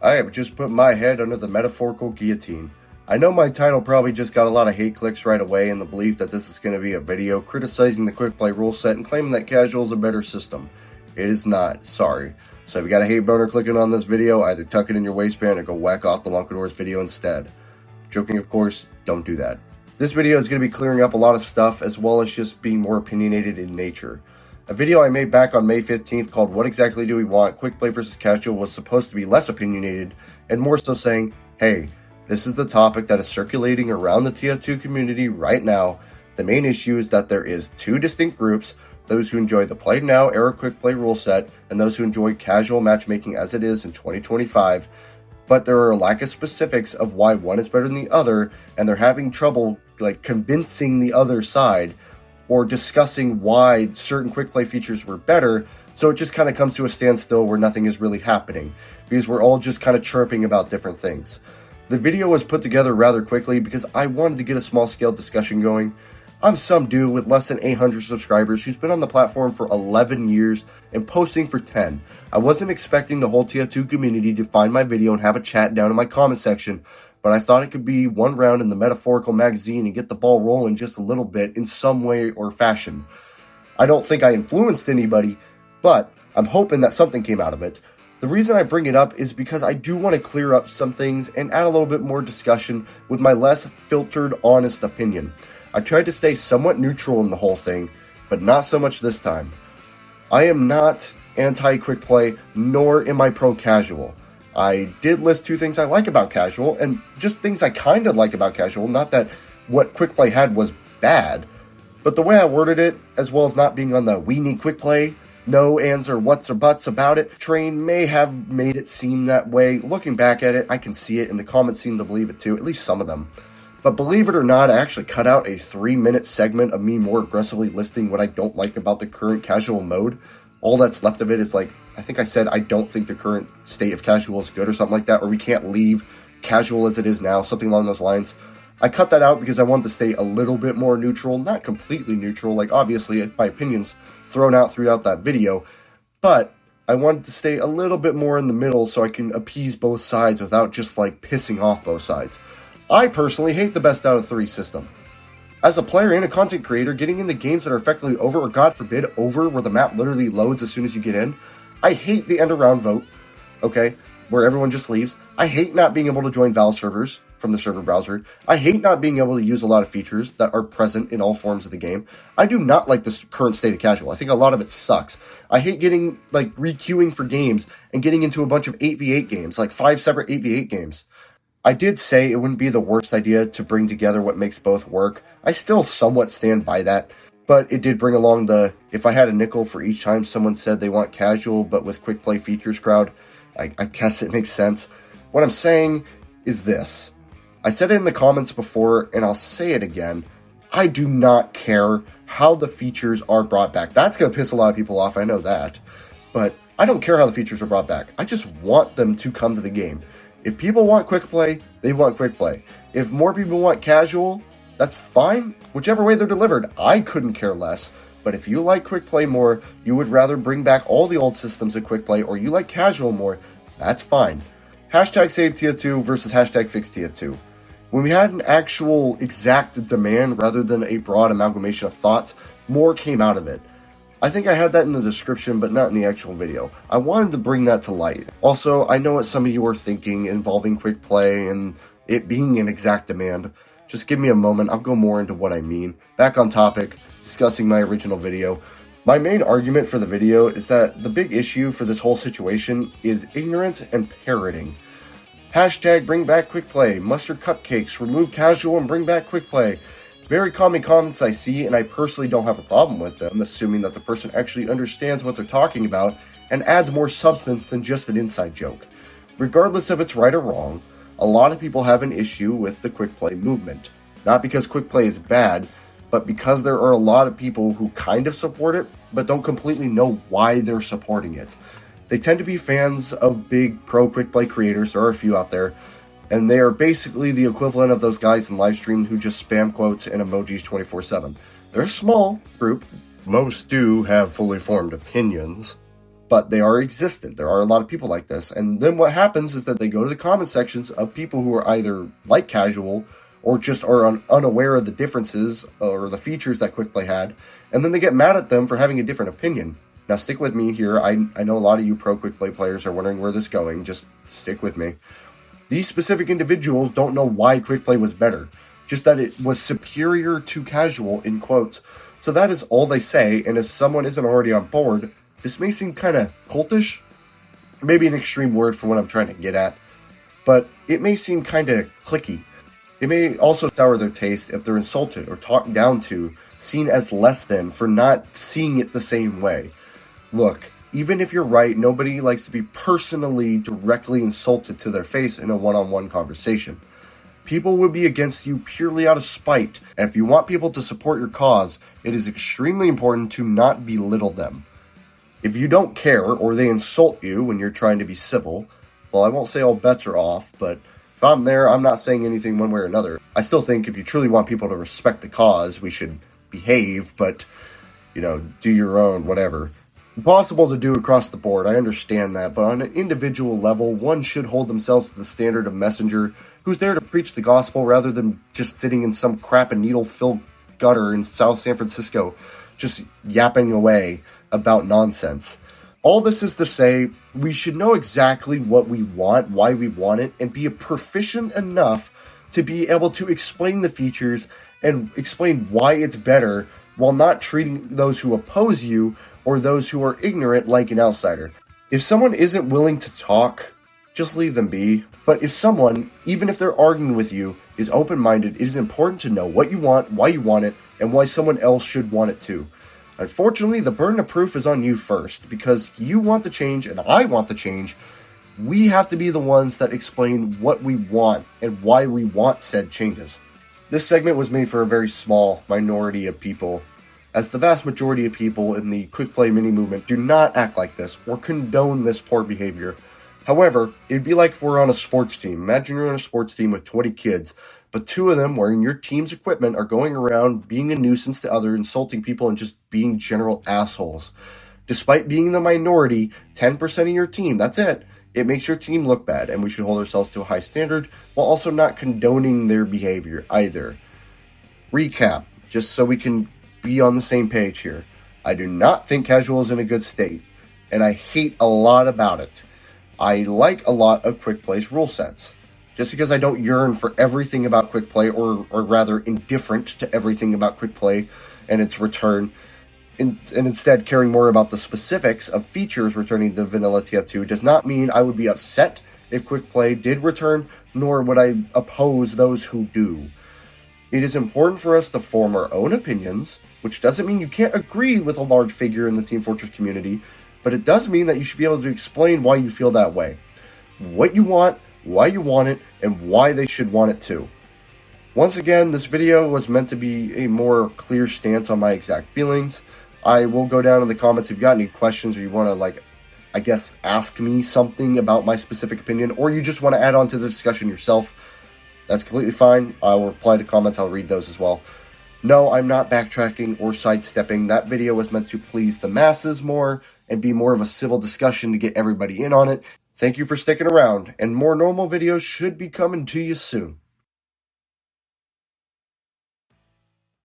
I have just put my head under the metaphorical guillotine. I know my title probably just got a lot of hate clicks right away in the belief that this is going to be a video criticizing the Quickplay rule set and claiming that casual is a better system. It is not, sorry. So if you got a hate boner clicking on this video, either tuck it in your waistband or go whack off the Lunkador's video instead. Joking, of course, don't do that. This video is going to be clearing up a lot of stuff as well as just being more opinionated in nature. A video I made back on May 15th called What Exactly Do We Want? Quickplay vs. Casual was supposed to be less opinionated and more so saying, hey, this is the topic that is circulating around the TF2 community right now. The main issue is that there is two distinct groups, those who enjoy the Play Now era Quickplay rule set and those who enjoy casual matchmaking as it is in 2025. But there are a lack of specifics of why one is better than the other, and they're having trouble convincing the other side or discussing why certain Quickplay features were better, so it just kind of comes to a standstill where nothing is really happening, because we're all just kind of chirping about different things. The video was put together rather quickly because I wanted to get a small-scale discussion going. I'm some dude with less than 800 subscribers who's been on the platform for 11 years and posting for 10. I wasn't expecting the whole TF2 community to find my video and have a chat down in my comment section, but I thought it could be one round in the metaphorical magazine and get the ball rolling just a little bit in some way or fashion. I don't think I influenced anybody, but I'm hoping that something came out of it. The reason I bring it up is because I do want to clear up some things and add a little bit more discussion with my less filtered, honest opinion. I tried to stay somewhat neutral in the whole thing, but not so much this time. I am not anti-Quickplay, nor am I pro-casual. I did list two things I like about casual, and just things I kind of like about casual, not that what Quickplay had was bad, but the way I worded it, as well as not being on the we need Quickplay, no ands or whats or buts about it, train may have made it seem that way. Looking back at it, I can see it, and the comments seem to believe it too, at least some of them. But believe it or not, I actually cut out a 3-minute segment of me more aggressively listing what I don't like about the current casual mode. All that's left of it is I think I said I don't think the current state of casual is good or something like that, or we can't leave casual as it is now, something along those lines. I cut that out because I wanted to stay a little bit more neutral, not completely neutral, obviously my opinion's thrown out throughout that video, but I wanted to stay a little bit more in the middle so I can appease both sides without just pissing off both sides. I personally hate the best out of 3 system. As a player and a content creator, getting into games that are effectively over, or God forbid, over, where the map literally loads as soon as you get in, I hate the end-around vote, okay, where everyone just leaves. I hate not being able to join Valve servers from the server browser. I hate not being able to use a lot of features that are present in all forms of the game. I do not like this current state of casual. I think a lot of it sucks. I hate getting, re-queuing for games and getting into a bunch of 8v8 games, 5 separate 8v8 games. I did say it wouldn't be the worst idea to bring together what makes both work. I still somewhat stand by that, but it did bring along the, if I had a nickel for each time someone said they want casual but with Quickplay features crowd, I guess it makes sense. What I'm saying is this. I said it in the comments before, and I'll say it again. I do not care how the features are brought back. That's going to piss a lot of people off, I know that. But I don't care how the features are brought back. I just want them to come to the game. If people want Quickplay, they want Quickplay. If more people want casual, that's fine. Whichever way they're delivered, I couldn't care less. But if you like Quickplay more, you would rather bring back all the old systems of Quickplay, or you like casual more, that's fine. Hashtag save TF2 versus hashtag fix TF2. When we had an actual exact demand rather than a broad amalgamation of thoughts, more came out of it. I think I had that in the description, but not in the actual video. I wanted to bring that to light. Also, I know what some of you are thinking involving Quickplay and it being an exact demand. Just give me a moment, I'll go more into what I mean. Back on topic, discussing my original video. My main argument for the video is that the big issue for this whole situation is ignorance and parroting. Hashtag bring back Quickplay, mustard cupcakes, remove casual and bring back Quickplay. Very common comments I see, and I personally don't have a problem with them, assuming that the person actually understands what they're talking about and adds more substance than just an inside joke. Regardless if it's right or wrong, a lot of people have an issue with the Quickplay movement. Not because Quickplay is bad, but because there are a lot of people who kind of support it, but don't completely know why they're supporting it. They tend to be fans of big pro Quickplay creators, there are a few out there, and they are basically the equivalent of those guys in live stream who just spam quotes and emojis 24/7. They're a small group. Most do have fully formed opinions. but they are existent. There are a lot of people like this. And then what happens is that they go to the comment sections of people who are either like casual or just are unaware of the differences or the features that Quickplay had, and then they get mad at them for having a different opinion. Now stick with me here. I know a lot of you pro Quickplay players are wondering where this is going. Just stick with me. These specific individuals don't know why Quickplay was better, just that it was superior to casual, in quotes. So that is all they say, and if someone isn't already on board, this may seem kind of cultish, maybe an extreme word for what I'm trying to get at, but it may seem kind of cliquey. It may also sour their taste if they're insulted or talked down to, seen as less than for not seeing it the same way. Look, even if you're right, nobody likes to be personally directly insulted to their face in a one-on-one conversation. People will be against you purely out of spite, and if you want people to support your cause, it is extremely important to not belittle them. If you don't care or they insult you when you're trying to be civil, well, I won't say all bets are off, but if I'm there, I'm not saying anything one way or another. I still think if you truly want people to respect the cause, we should behave, but, do your own, whatever. Impossible to do across the board, I understand that, but on an individual level, one should hold themselves to the standard of messenger who's there to preach the gospel rather than just sitting in some crap and needle-filled gutter in South San Francisco, just yapping away about nonsense. All this is to say, we should know exactly what we want, why we want it, and be proficient enough to be able to explain the features and explain why it's better while not treating those who oppose you or those who are ignorant like an outsider. If someone isn't willing to talk, just leave them be. But if someone, even if they're arguing with you, is open-minded, it is important to know what you want, why you want it, and why someone else should want it too. Unfortunately, the burden of proof is on you first, because you want the change and I want the change. We have to be the ones that explain what we want and why we want said changes. This segment was made for a very small minority of people, as the vast majority of people in the Quickplay mini movement do not act like this or condone this poor behavior. However, it'd be like if we're on a sports team. Imagine you're on a sports team with 20 kids, but 2 of them wearing your team's equipment are going around being a nuisance to others, insulting people, and just being general assholes. Despite being the minority, 10% of your team, that's it. It makes your team look bad, and we should hold ourselves to a high standard while also not condoning their behavior either. Recap, just so we can be on the same page here. I do not think casual is in a good state, and I hate a lot about it. I like a lot of Quickplay's rule sets. Just because I don't yearn for everything about Quickplay, or rather indifferent to everything about Quickplay and its return, and instead caring more about the specifics of features returning to Vanilla TF2, does not mean I would be upset if Quickplay did return, nor would I oppose those who do. It is important for us to form our own opinions, which doesn't mean you can't agree with a large figure in the Team Fortress community, but it does mean that you should be able to explain why you feel that way. What you want, why you want it, and why they should want it too. Once again, this video was meant to be a more clear stance on my exact feelings. I will go down in the comments if you've got any questions or you want to, ask me something about my specific opinion, or you just want to add on to the discussion yourself. That's completely fine. I will reply to comments. I'll read those as well. No, I'm not backtracking or sidestepping. That video was meant to please the masses more and be more of a civil discussion to get everybody in on it. Thank you for sticking around, and more normal videos should be coming to you soon.